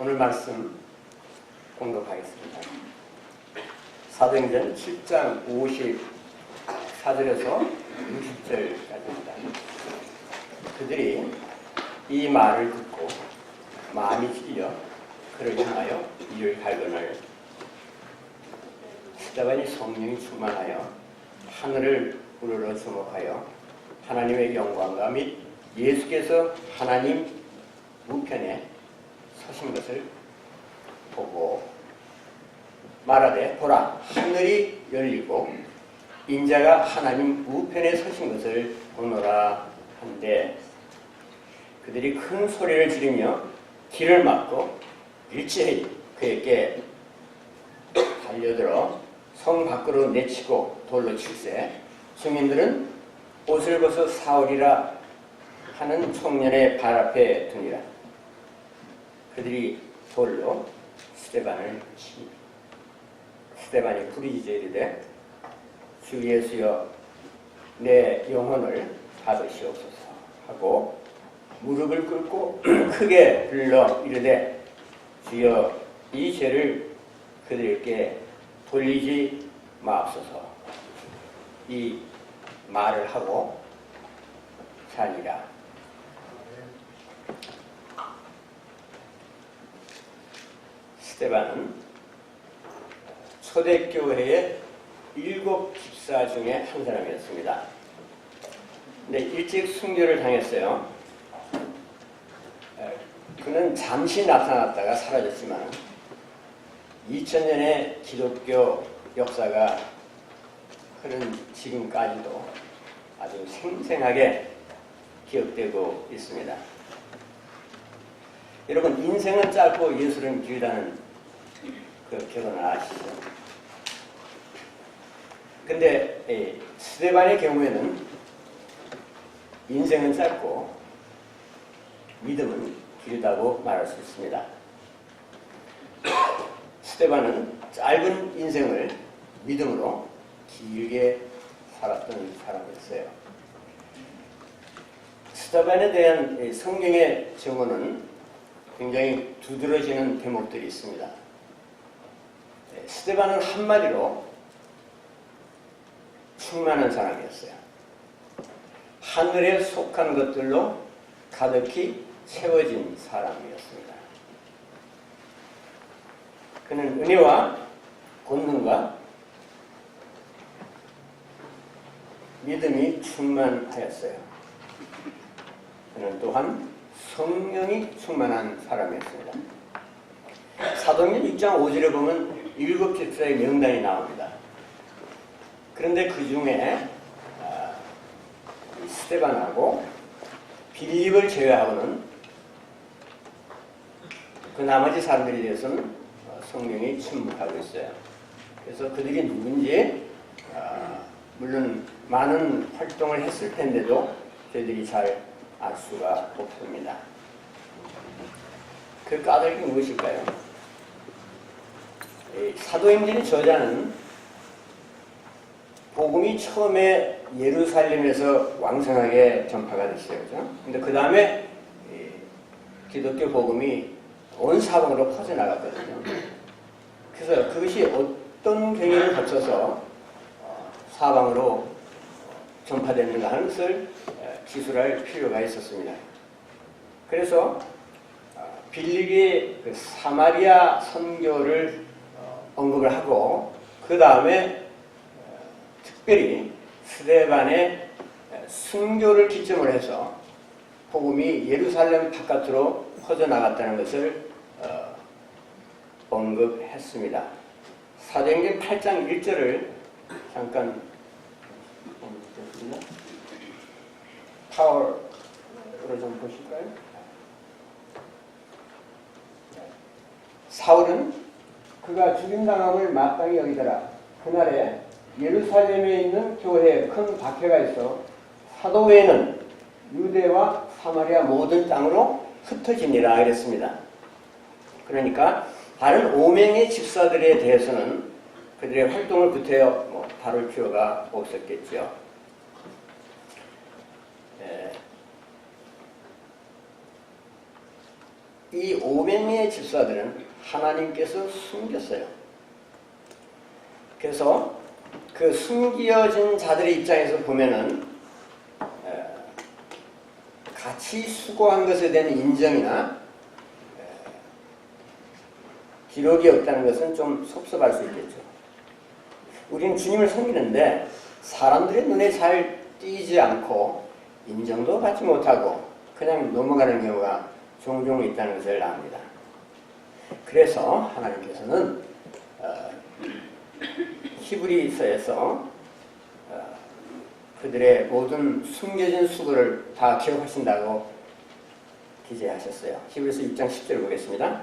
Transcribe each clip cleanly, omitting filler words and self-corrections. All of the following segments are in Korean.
오늘 말씀 공독하겠습니다. 사도행전 7장 54절에서 60절까지입니다. 그들이 이 말을 듣고 마음이 찔려 그를 향하여 이를 갈거늘 스데반이 성령이 충만하여 하늘을 우러러 주목하여 하나님의 영광과 및 예수께서 하나님 우편에 서신 것을 보고 말하되 보라 하늘이 열리고 인자가 하나님 우편에 서신 것을 보노라 한데 그들이 큰 소리를 지르며 길을 막고 일제히 그에게 달려들어 성 밖으로 내치고 돌로 칠세 증인들은 옷을 벗어 사울이라 하는 청년의 발 앞에 두니라. 그들이 돌로 스데반을 칩니다. 스데반이 부르짖어 이르되 주 예수여 내 영혼을 받으시옵소서 하고 무릎을 꿇고 크게 불러 이르되 주여 이 죄를 그들에게 돌리지 마옵소서. 이 말을 하고 자니라. 스데반은 초대교회의 7 집사 중에 한 사람이었습니다. 근데 일찍 순교를 당했어요. 그는 잠시 나타났다가 사라졌지만 2000년의 기독교 역사가 흐른 지금까지도 아주 생생하게 기억되고 있습니다. 여러분 인생은 짧고 예술은 길다는 그 결론을 아시죠? 근데 스데반의 경우에는 인생은 짧고 믿음은 길다고 말할 수 있습니다. 스데반은 짧은 인생을 믿음으로 길게 살았던 사람이었어요. 스데반에 대한 성경의 증언은 굉장히 두드러지는 대목들이 있습니다. 스데반은 한마디로 충만한 사람이었어요. 하늘에 속한 것들로 가득히 채워진 사람이었습니다. 그는 은혜와 권능과 믿음이 충만하였어요. 그는 또한 성령이 충만한 사람이었습니다. 사도행전 6장 5절에 보면 7 집사의 명단이 나옵니다. 그런데 그 중에 스데반하고 빌립을 제외하고는 그 나머지 사람들에 대해서는 성령이 침묵하고 있어요. 그래서 그들이 누군지 물론 많은 활동을 했을 텐데도 저희들이 잘 알 수가 없습니다. 그 까닭이 무엇일까요? 사도행전의 저자는 복음이 처음에 예루살렘에서 왕성하게 전파가 됐어요. 그죠? 근데 그 다음에 기독교 복음이 온 사방으로 퍼져나갔거든요. 그래서 그것이 어떤 경위를 거쳐서 사방으로 전파됐는가 하는 것을 기술할 필요가 있었습니다. 그래서 빌립이 그 사마리아 선교를 언급을 하고 그 다음에 특별히 스데반의 순교를 기점으로 해서 복음이 예루살렘 바깥으로 퍼져나갔다는 것을 언급했습니다. 사도행전 8장 1절을 잠깐 보겠습니다. 파워로 좀 보실까요? 사울은 그가 죽임당함을 마땅히 여기더라. 그날에 예루살렘에 있는 교회에 큰 박해가 있어 사도 외에는 유대와 사마리아 모든 땅으로 흩어지니라 이랬습니다. 그러니까 다른 5명의 집사들에 대해서는 그들의 활동을 구태여 다룰 필요가 없었겠죠. 이 500명의 집사들은 하나님께서 숨겼어요. 그래서 그 숨겨진 자들의 입장에서 보면은 같이 수고한 것에 대한 인정이나 기록이 없다는 것은 좀 섭섭할 수 있겠죠. 우리는 주님을 섬기는데 사람들의 눈에 잘 띄지 않고 인정도 받지 못하고 그냥 넘어가는 경우가 종종 있다는 것을 압니다. 그래서 하나님께서는 히브리서에서 그들의 모든 숨겨진 수고를 다 기억하신다고 기재하셨어요. 히브리서 6장 10절을 보겠습니다.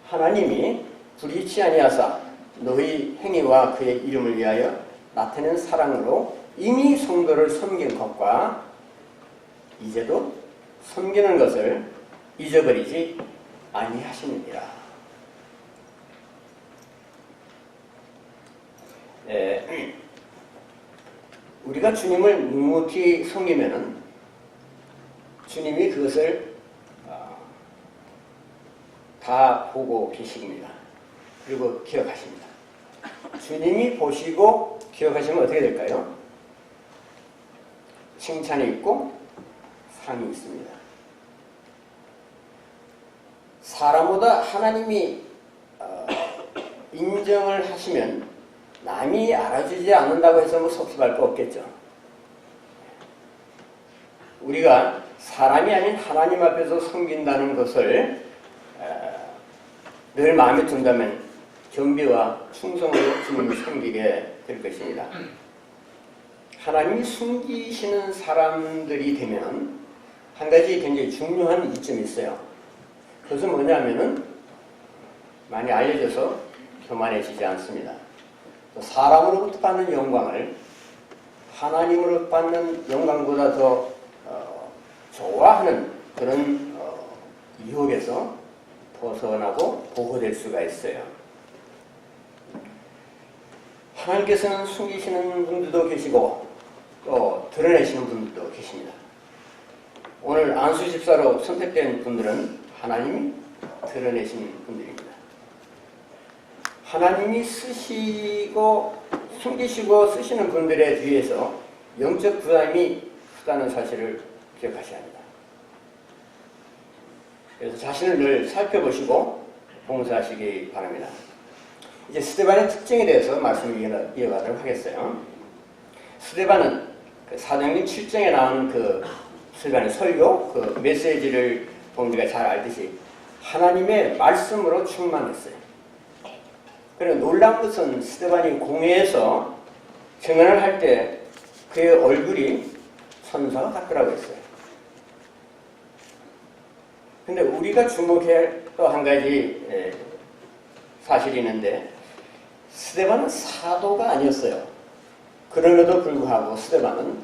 하나님이 불의치 아니하사 너희 행위와 그의 이름을 위하여 나타낸 사랑으로 이미 성도를 섬긴 것과 이제도 섬기는 것을 잊어버리지 아니하시느니라. 우리가 주님을 묵묵히 섬기면은 주님이 그것을 다 보고 계십니다. 그리고 기억하십니다. 주님이 보시고 기억하시면 어떻게 될까요? 칭찬이 있고 상이 있습니다. 사람보다 하나님이 인정을 하시면 남이 알아주지 않는다고 해서 뭐 섭섭할 거 없겠죠. 우리가 사람이 아닌 하나님 앞에서 섬긴다는 것을 늘 마음에 둔다면 겸비와 충성으로 주님을 섬기게 될 것입니다. 하나님이 숨기시는 사람들이 되면 한 가지 굉장히 중요한 이점이 있어요. 그것은 뭐냐면은 많이 알려져서 교만해지지 않습니다. 사람으로부터 받는 영광을 하나님으로부터 받는 영광보다 더 좋아하는 그런 유혹에서 벗어나고 보호될 수가 있어요. 하나님께서는 숨기시는 분들도 계시고 또 드러내시는 분들도 계십니다. 오늘 안수 집사로 선택된 분들은 하나님이 드러내신 분들입니다. 하나님이 쓰시고 숨기시고 쓰시는 분들에 비해서 영적 부담이 크다는 사실을 기억하셔야 합니다. 그래서 자신을 늘 살펴보시고 봉사하시기 바랍니다. 이제 스데반의 특징에 대해서 말씀을 이어가도록 하겠어요. 스데반은 사도행전 7장에 나온 그 스데반의 설교, 그 메시지를 보면 우리가 잘 알듯이 하나님의 말씀으로 충만했어요. 그리고 놀라운 것은 스데반이 공회에서 증언을 할 때 그의 얼굴이 천사가 같더라고 했어요. 근데 우리가 주목해야 할 또 한 가지 사실이 있는데 스데반은 사도가 아니었어요. 그럼에도 불구하고 스데반은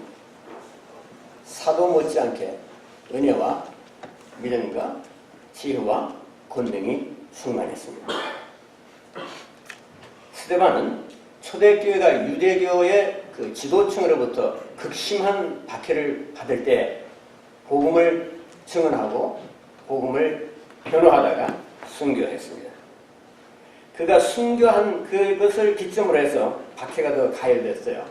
사도 못지않게 은혜와 믿음과 지혜와 권능이 충만했습니다. 스데반은 초대교회가 유대교의 그 지도층으로부터 극심한 박해를 받을 때 복음을 증언하고 복음을 변호하다가 순교했습니다. 그가 순교한 그것을 기점으로 해서 박해가 더 가열됐어요.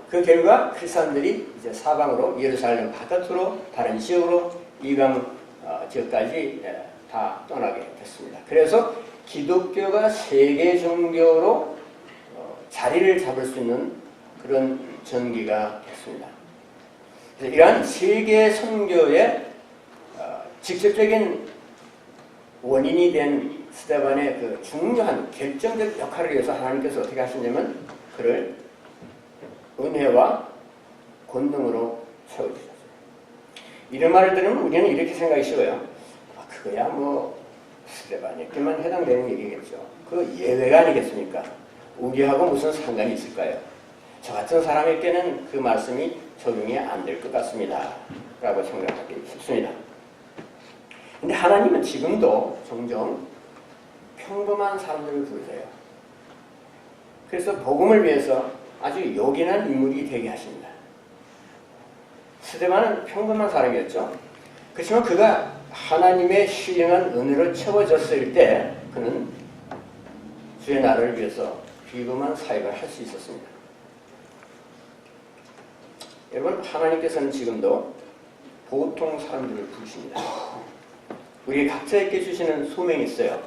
그 결과 크리스찬들이 이제 사방으로 예루살렘 바깥으로 다른 지역으로 이방 지역까지 다 떠나게 됐습니다. 그래서 기독교가 세계 종교로 자리를 잡을 수 있는 그런 전기가 됐습니다. 그래서 이러한 세계 선교의 직접적인 원인이 된 스데반의 그 중요한 결정적 역할을 위해서 하나님께서 어떻게 하시냐면 그를 은혜와 권능으로 채워주셨어요. 이런 말을 들으면 우리는 이렇게 생각이 쉬워요. 그거야 뭐 스데반에게만 해당되는 얘기겠죠. 그 예외가 아니겠습니까? 우리하고 무슨 상관이 있을까요? 저 같은 사람에게는 그 말씀이 적용이 안 될 것 같습니다. 라고 생각하기 쉽습니다. 근데 하나님은 지금도 종종 평범한 사람들을 부르세요. 그래서 복음을 위해서 아주 요긴한 인물이 되게 하십니다. 스데반은 평범한 사람이었죠. 그렇지만 그가 하나님의 신령한 은혜로 채워졌을 때 그는 주의 나라를 위해서 비범한 사역을 할 수 있었습니다. 여러분, 하나님께서는 지금도 보통 사람들을 부르십니다. 우리 각자에게 주시는 소명이 있어요.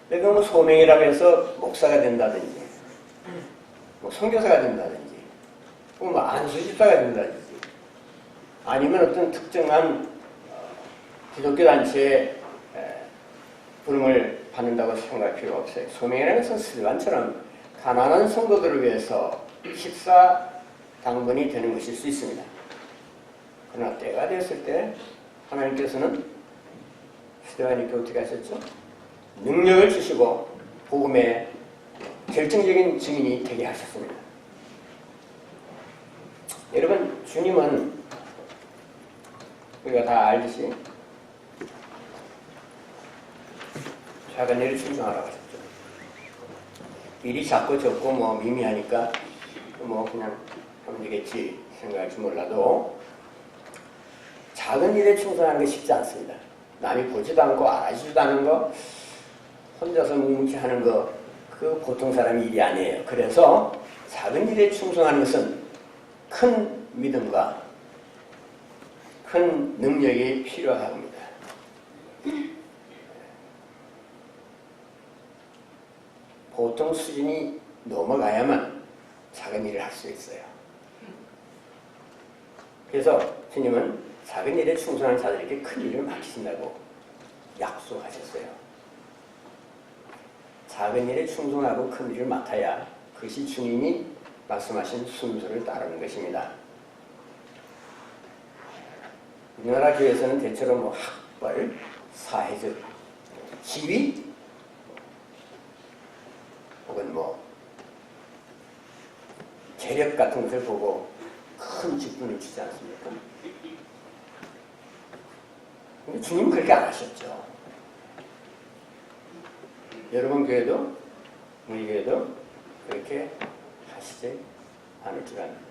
내가 뭐 소명이라고 해서 목사가 된다든지, 뭐 선교사가 된다든지, 뭐 안수집사가 된다든지, 아니면 어떤 특정한 기독교 단체에 부름을 받는다고 생각할 필요가 없어요. 소명이라는 것은 스리반처럼 가난한 성도들을 위해서 식사 당번이 되는 것일 수 있습니다. 그러나 때가 되었을 때 하나님께서는 스데반에게 어떻게 하셨죠? 능력을 주시고 복음의 결정적인 증인이 되게 하셨습니다. 여러분, 주님은 우리가 다 알듯이 작은 일을 충성하라고 하셨죠. 일이 작고 적고 뭐 미미하니까 뭐 그냥 하면 되겠지 생각할지 몰라도 작은 일에 충성하는 게 쉽지 않습니다. 남이 보지도 않고 알아주지도 않은 거, 혼자서 묵묵히 하는 거, 그 보통 사람의 일이 아니에요. 그래서 작은 일에 충성하는 것은 큰 믿음과 큰 능력이 필요합니다. 보통 수준이 넘어가야만 작은 일을 할 수 있어요. 그래서 주님은 작은 일에 충성한 자들에게 큰 일을 맡기신다고 약속하셨어요. 작은 일에 충성하고 큰 일을 맡아야 그것이 주님이 말씀하신 순서를 따르는 것입니다. 우리나라 교회에서는 대체로 뭐 학벌, 사회적 지위, 혹은 뭐 재력 같은 것을 보고 큰 직분을 주지 않습니까? 근데 주님은 그렇게 안 하셨죠. 여러분 교회도 우리 교회도 그렇게 하시지 않을 줄 압니다.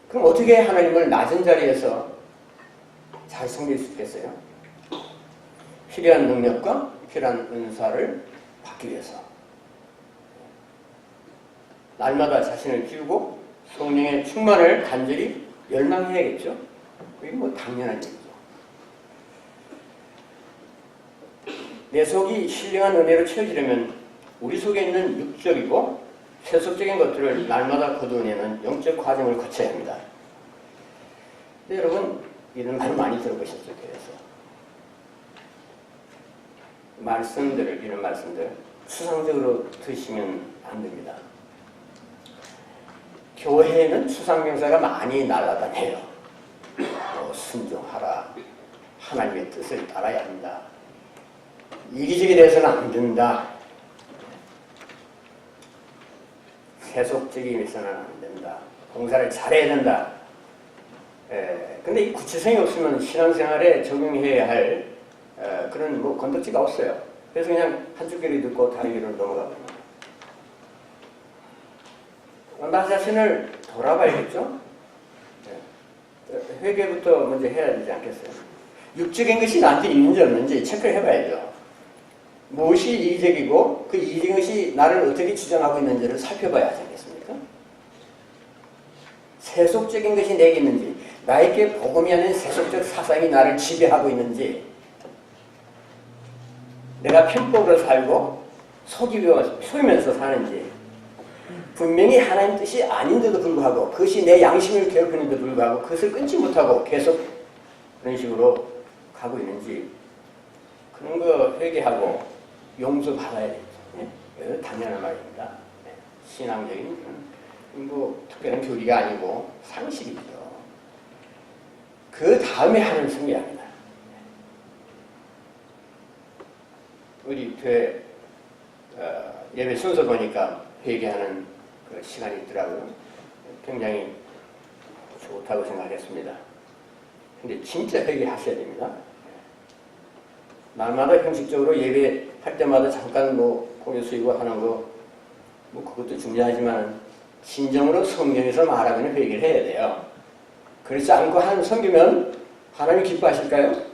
그럼 어떻게 하나님을 낮은 자리에서 잘 섬길 수 있겠어요? 필요한 능력과 필요한 은사를 받기 위해서 날마다 자신을 키우고 성령의 충만을 간절히 열망해야겠죠. 그게 뭐 당연한 일이죠. 내 속이 신령한 은혜로 채워지려면 우리 속에 있는 육적이고 세속적인 것들을 날마다 거두어내는 영적 과정을 거쳐야 합니다. 근데 여러분, 이런 말 많이 들어보셨죠? 그래서 이런 말씀들 추상적으로 드시면 안 됩니다. 교회에는 추상명사가 많이 날아다녀요. 순종하라, 하나님의 뜻을 따라야 한다, 이기적이 돼서는 안 된다, 세속적이면서는 안 된다, 봉사를 잘해야 된다. 근데 이 구체성이 없으면 신앙생활에 적용해야 할 그런 뭐 건덕지가 없어요. 그래서 그냥 한쪽 귀로 듣고 다른 귀로 넘어가거든요. 나 자신을 돌아봐야겠죠? 회개부터 먼저 해야 되지 않겠어요? 육적인 것이 나한테 있는지 없는지 체크를 해봐야죠. 무엇이 이기적이고 그 이기적인 것이 나를 어떻게 주장하고 있는지를 살펴봐야 하지 않겠습니까? 세속적인 것이 내게 있는지, 나에게 복음이 아닌 세속적 사상이 나를 지배하고 있는지, 내가 편법으로 살고 속이면서 사는지, 분명히 하나님 뜻이 아닌데도 불구하고 그것이 내 양심을 괴롭히는데도 불구하고 그것을 끊지 못하고 계속 그런 식으로 가고 있는지, 그런 거 회개하고 용서받아야 되죠. 네? 당연한 말입니다. 네. 신앙적인 뭐 특별한 교리가 아니고 상식이죠. 그 다음에 하는 승리합니다. 우리 교회 예배 순서 보니까 회개하는 그 시간이 있더라고요. 굉장히 좋다고 생각했습니다. 근데 진짜 회개하셔야 됩니다. 날마다 형식적으로 예배할 때마다 잠깐 뭐 공유 수이고 하는 거, 뭐 그것도 중요하지만 진정으로 성경에서 말하는 회개를 해야 돼요. 그렇지 않고 섬기면 하나님 기뻐하실까요?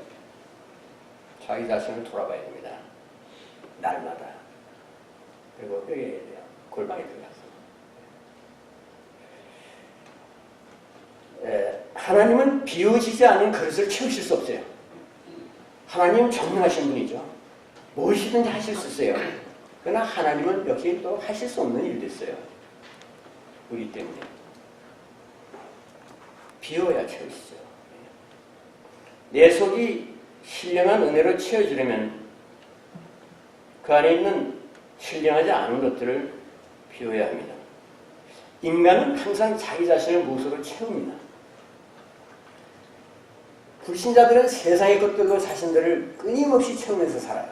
자기 자신을 돌아봐야 됩니다. 날마다. 그리고 회개해야 돼요. 골방에 들어가서. 하나님은 비워지지 않은 그릇을 채우실 수 없어요. 하나님은 전능하신 분이죠. 무엇이든지 하실 수 있어요. 그러나 하나님은 역시 또 하실 수 없는 일도 있어요. 우리 때문에. 비워야 채우시죠. 내 속이 신령한 은혜로 채워지려면 그 안에 있는 신령하지 않은 것들을 비워야 합니다. 인간은 항상 자기 자신을 무엇으로 채웁니다. 불신자들은 세상의 것들로 자신들을 끊임없이 채우면서 살아요.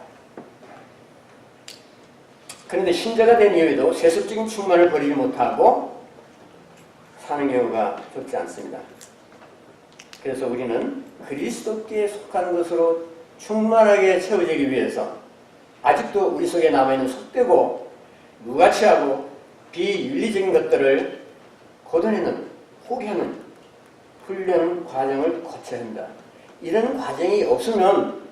그런데 신자가 된 이후에도 세속적인 충만을 버리지 못하고 사는 경우가 적지 않습니다. 그래서 우리는 그리스도께 속하는 것으로 충만하게 채워지기 위해서 아직도 우리 속에 남아있는 속되고 무가치하고 비윤리적인 것들을 걷어내는, 포기하는 훈련 과정을 거쳐야 한다. 이런 과정이 없으면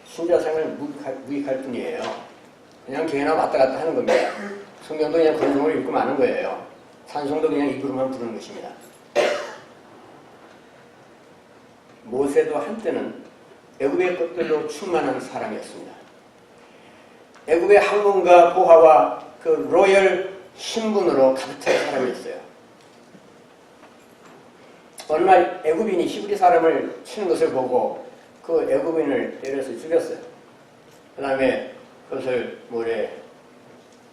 신자생활 무익할 뿐이에요. 그냥 교회나 왔다 갔다 하는 겁니다. 성경도 그냥 그런 읽고 마는 거예요. 찬송도 그냥 입으로만 부르는 것입니다. 모세도 한때는 애굽의 것들로 충만한 사람이었습니다. 애굽의 학문과 보화와 그 로열 신분으로 가득 찬 사람이었어요. 어느 날 애굽인이 히브리 사람을 치는 것을 보고 그 애굽인을 때려서 죽였어요. 그 다음에 그것을 모래에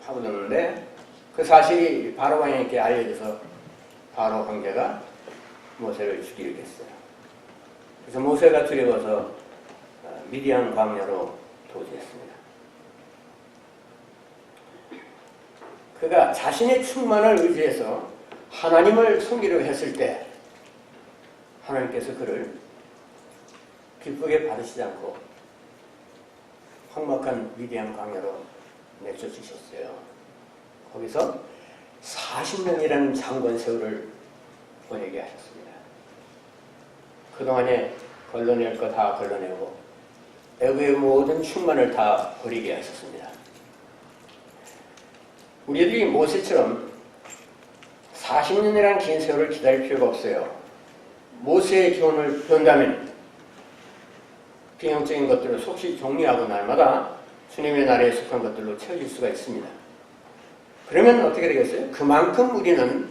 파묻었는데 그 사실이 바로 왕에게 알려져서 바로 황제가 모세를 죽이게 됐어요. 그래서 모세가 두려워서 미디안 광야로 도주했습니다. 그가 자신의 충만을 의지해서 하나님을 섬기려고 했을 때 하나님께서 그를 기쁘게 받으시지 않고 험악한 미디안 광야로 내쫓으셨어요. 거기서 40년이라는 장관 세월을 보내게 하셨습니다. 그동안에 걸러낼 거 다 걸러내고 애굽의 모든 충만을 다 버리게 하셨습니다. 우리들이 모세처럼 40년이라는 긴 세월을 기다릴 필요가 없어요. 모세의 교훈을 배운다면 비형적인 것들을 속시 정리하고 날마다 주님의 나라에 속한 것들로 채워질 수가 있습니다. 그러면 어떻게 되겠어요? 그만큼 우리는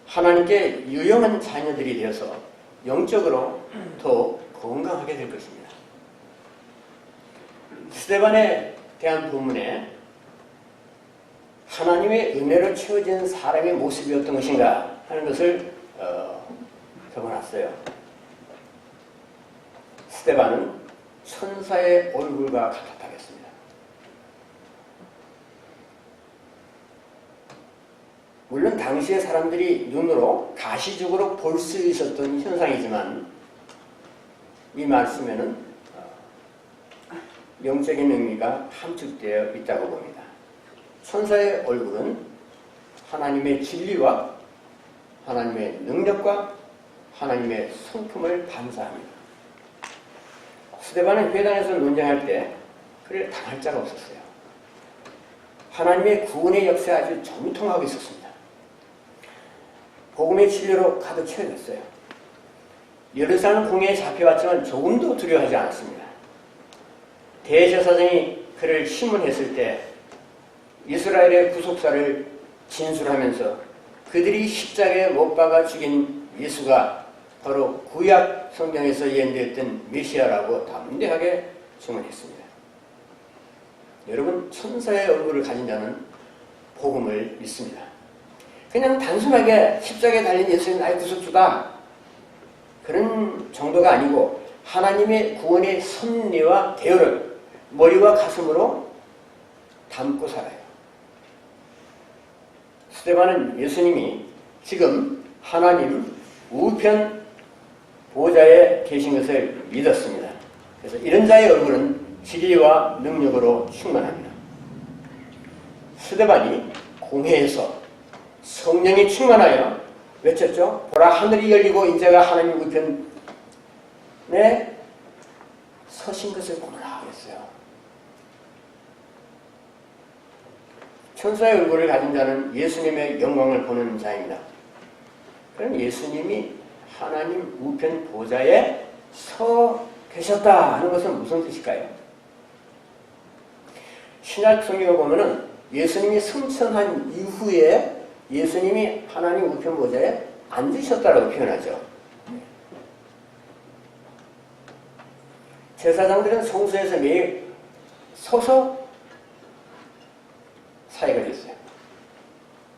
하나님께 유용한 자녀들이 되어서 영적으로 더 건강하게 될 것입니다. 스데반에 대한 본문에 하나님의 은혜로 채워진 사람의 모습이 어떤 것인가 하는 것을 적어놨어요. 스데반은 천사의 얼굴과 같았다겠습니다. 물론 당시의 사람들이 눈으로 가시적으로 볼 수 있었던 현상이지만 이 말씀에는 영적인 의미가 함축되어 있다고 봅니다. 천사의 얼굴은 하나님의 진리와 하나님의 능력과 하나님의 성품을 반사합니다. 스데반은 회당에서 논쟁할 때 그를 당할 자가 없었어요. 하나님의 구원의 역사에 아주 정통하고 있었습니다. 복음의 진리로 가득 채워졌어요. 예루살렘 궁에 잡혀왔지만 조금도 두려워하지 않았습니다. 대제사장이 그를 심문했을 때 이스라엘의 구속사를 진술하면서 그들이 십자가에 못 박아 죽인 예수가 바로 구약 성경에서 예언되었던 메시아라고 담대하게 증언했습니다. 여러분, 천사의 얼굴을 가진 자는 복음을 믿습니다. 그냥 단순하게 십자가에 달린 예수는 나의 구속주다 그런 정도가 아니고 하나님의 구원의 섭리와 대열을 머리와 가슴으로 담고 살아요. 스데반은 예수님이 지금 하나님 우편 보좌에 계신 것을 믿었습니다. 그래서 이런 자의 얼굴은 지리와 능력으로 충만합니다. 스데반이 공회에서 성령이 충만하여 외쳤죠. 보라, 하늘이 열리고 인자가 하나님 우편에 서신 것을 보라 했어요. 천사의 얼굴을 가진 자는 예수님의 영광을 보는 자입니다. 그럼 예수님이 하나님 우편 보좌에 서 계셨다 하는 것은 무슨 뜻일까요? 신약 성경을 보면은 예수님이 승천한 이후에 예수님이 하나님 우편 보좌에 앉으셨다라고 표현하죠. 제사장들은 성소에서 매일 서서 사역을 했어요.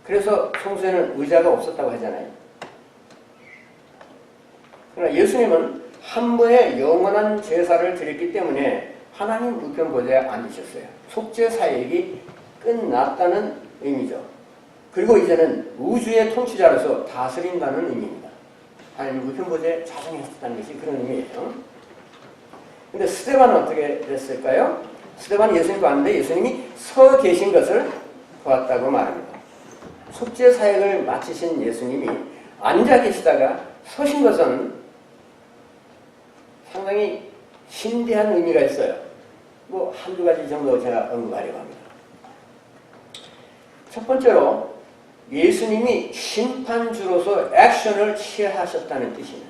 그래서 성소에는 의자가 없었다고 하잖아요. 그러나 예수님은 한 번에 영원한 제사를 드렸기 때문에 하나님 우편 보좌에 앉으셨어요. 속죄 사역이 끝났다는 의미죠. 그리고 이제는 우주의 통치자로서 다스린다는 의미입니다. 하나님 우편 보좌에 자정했다는 것이 그런 의미예요. 근데 스데반은 어떻게 됐을까요? 스데반은 예수님 봤는데 예수님이 서 계신 것을 보았다고 말합니다. 속죄 사역을 마치신 예수님이 앉아 계시다가 서신 것은 상당히 신비한 의미가 있어요. 뭐 한두 가지 정도 제가 언급하려고 합니다. 첫 번째로 예수님이 심판주로서 액션을 취하셨다는 뜻입니다.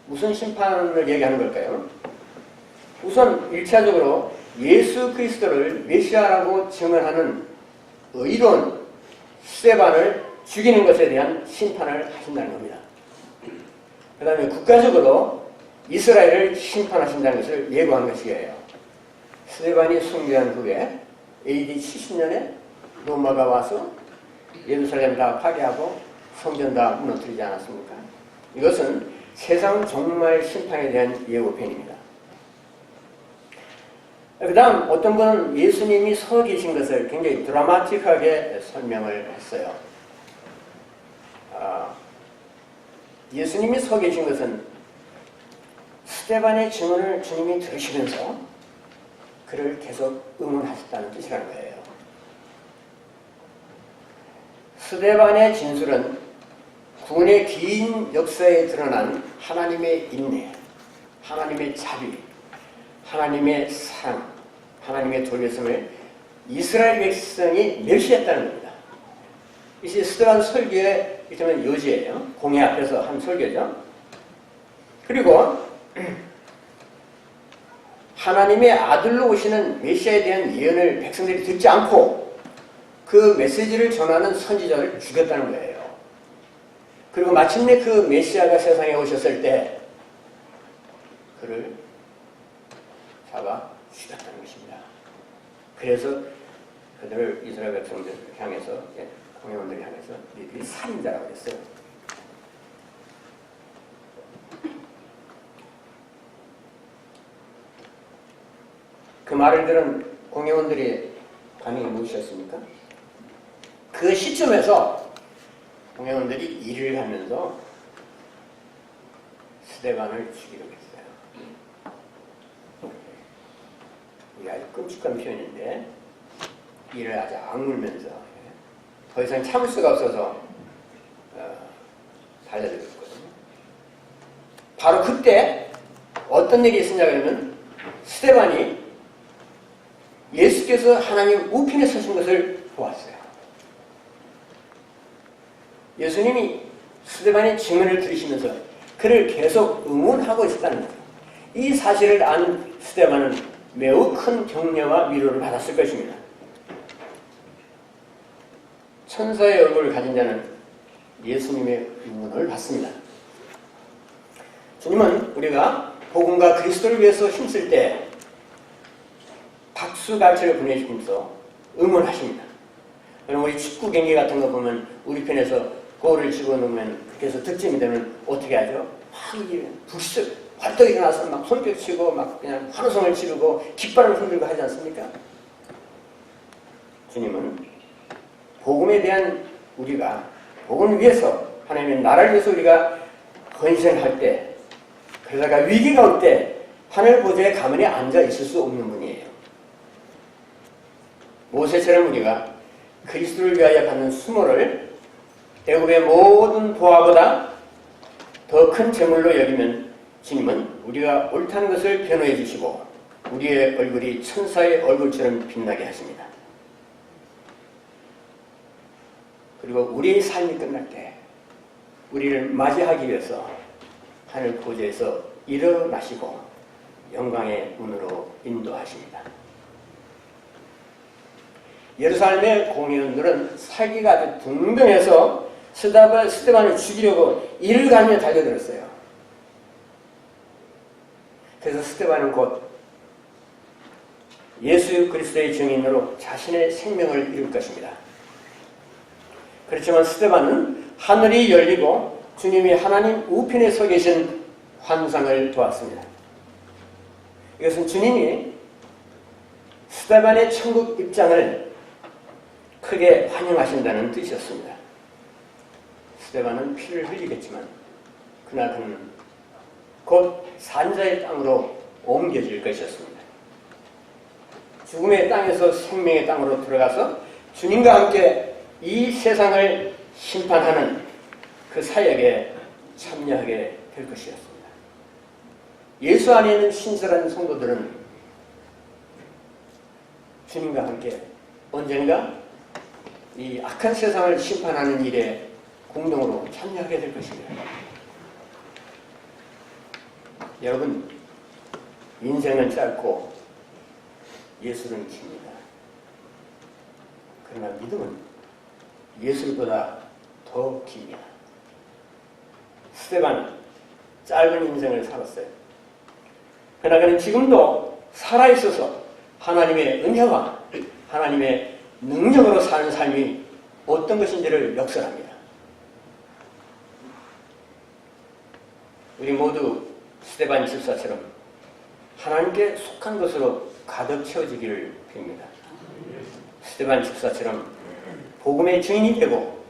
무슨 심판을 얘기하는 걸까요? 우선 1차적으로 예수 그리스도를 메시아라고 증언하는 의로운 스데반을 죽이는 것에 대한 심판을 하신다는 겁니다. 그 다음에 국가적으로 이스라엘을 심판하신다는 것을 예고한 것이에요. 스데반이 순교한 후에 AD 70년에 로마가 와서 예루살렘 다 파괴하고 성전 다 무너뜨리지 않았습니까? 이것은 세상 종말 심판에 대한 예고편입니다. 그 다음 어떤 분은 예수님이 서 계신 것을 굉장히 드라마틱하게 설명을 했어요. 예수님이 서 계신 것은 스데반의 증언을 주님이 들으시면서 그를 계속 응원하셨다는 뜻이라는 거예요. 스데반의 진술은 구원의 긴 역사에 드러난 하나님의 인내, 하나님의 자비, 하나님의 사랑, 하나님의 돌보심을 이스라엘 백성이 멸시했다는 겁니다. 이것이 스데반 설교의 일종의 요지예요. 공회 앞에서 한 설교죠. 그리고 하나님의 아들로 오시는 메시아에 대한 예언을 백성들이 듣지 않고 그 메시지를 전하는 선지자를 죽였다는 거예요. 그리고 마침내 그 메시아가 세상에 오셨을 때 그를 잡아 죽였다는 것입니다. 그래서 그들을 이스라엘 백성들 향해서, 공회원들을 향해서 너희들이 살인자라고 했어요. 그 말을 들은 공회원들의 반응이 무엇이었습니까? 그 시점에서 공회원들이 일을 하면서 스데반을 죽이려고 했어요. 이게 아주 끔찍한 표현인데 이를 아주 악물면서 더 이상 참을 수가 없어서 달려들었거든요. 바로 그때 어떤 일이 있었냐 그러면 스데반이 예수께서 하나님 우편에 서신 것을 보았어요. 예수님이 스데반의 증언을 들으시면서 그를 계속 응원하고 있었다는 거예요. 이 사실을 아는 스데반은 매우 큰 격려와 위로를 받았을 것입니다. 천사의 얼굴을 가진 자는 예수님의 응원을 받습니다. 주님은 우리가 복음과 그리스도를 위해서 힘쓸 때 박수갈채를 보내주면서 응원하십니다. 여러분 우리 축구 경기 같은 거 보면 우리 편에서 골을 집어넣으면 그래서 득점이 되면 어떻게 하죠? 막 불쑥 활떡 일어나서 막 손뼉 치고 막 그냥 환호성을 지르고 깃발을 흔들고 하지 않습니까? 주님은 복음에 대한 우리가 복음을 위해서 하나님의 나라를 위해서 우리가 헌신할 때 그러다가 위기가 올 때 하늘 보좌의 가문에 앉아 있을 수 없는 분이에요. 모세처럼 우리가 그리스도를 위하여 받는 수모를 애굽의 모든 보화보다 더 큰 재물로 여기면 주님은 우리가 옳다는 것을 변호해 주시고 우리의 얼굴이 천사의 얼굴처럼 빛나게 하십니다. 그리고 우리의 삶이 끝날 때 우리를 맞이하기 위해서 하늘 보좌에서 일어나시고 영광의 문으로 인도하십니다. 예루살렘의 공회원들은 살기가 아주 등등해서 스데반을 죽이려고 이를 가며 달려들었어요. 그래서 스데반은 곧 예수 그리스도의 증인으로 자신의 생명을 잃을 것입니다. 그렇지만 스데반은 하늘이 열리고 주님이 하나님 우편에 서 계신 환상을 보았습니다. 이것은 주님이 스데반의 천국 입장을 크게 환영하신다는 뜻이었습니다. 스데반은 피를 흘리겠지만 그러나 그는 곧 산자의 땅으로 옮겨질 것이었습니다. 죽음의 땅에서 생명의 땅으로 들어가서 주님과 함께 이 세상을 심판하는 그 사역에 참여하게 될 것이었습니다. 예수 안에 있는 신실한 성도들은 주님과 함께 언젠가 이 악한 세상을 심판하는 일에 공동으로 참여하게 될 것입니다. 여러분, 인생은 짧고 예술은 깁니다. 그러나 믿음은 예술보다 더 깁니다. 스데반 짧은 인생을 살았어요. 그러나 그는 지금도 살아있어서 하나님의 은혜와 하나님의 능력으로 사는 삶이 어떤 것인지를 역설합니다. 우리 모두 스데반 집사처럼 하나님께 속한 것으로 가득 채워지기를 빕니다. 스데반 집사처럼 복음의 증인이 되고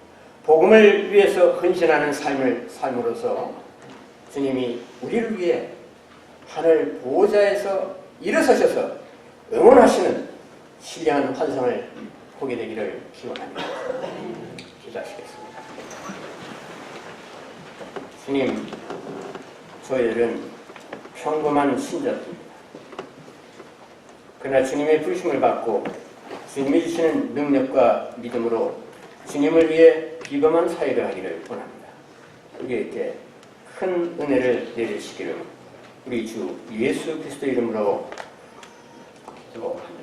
복음을 위해서 헌신하는 삶을 삶으로써 주님이 우리를 위해 하늘 보호자에서 일어서셔서 응원하시는 신령한 환상을 보게 되기를 기원합니다. 기도하시겠습니다. 주님, 저희들은 평범한 신자들입니다. 그러나 주님의 부르심을 받고 주님이 주시는 능력과 믿음으로 주님을 위해 비범한 사역을 하기를 원합니다. 우리에게 큰 은혜를 내리시기를 우리 주 예수 그리스도 이름으로 기도합니다.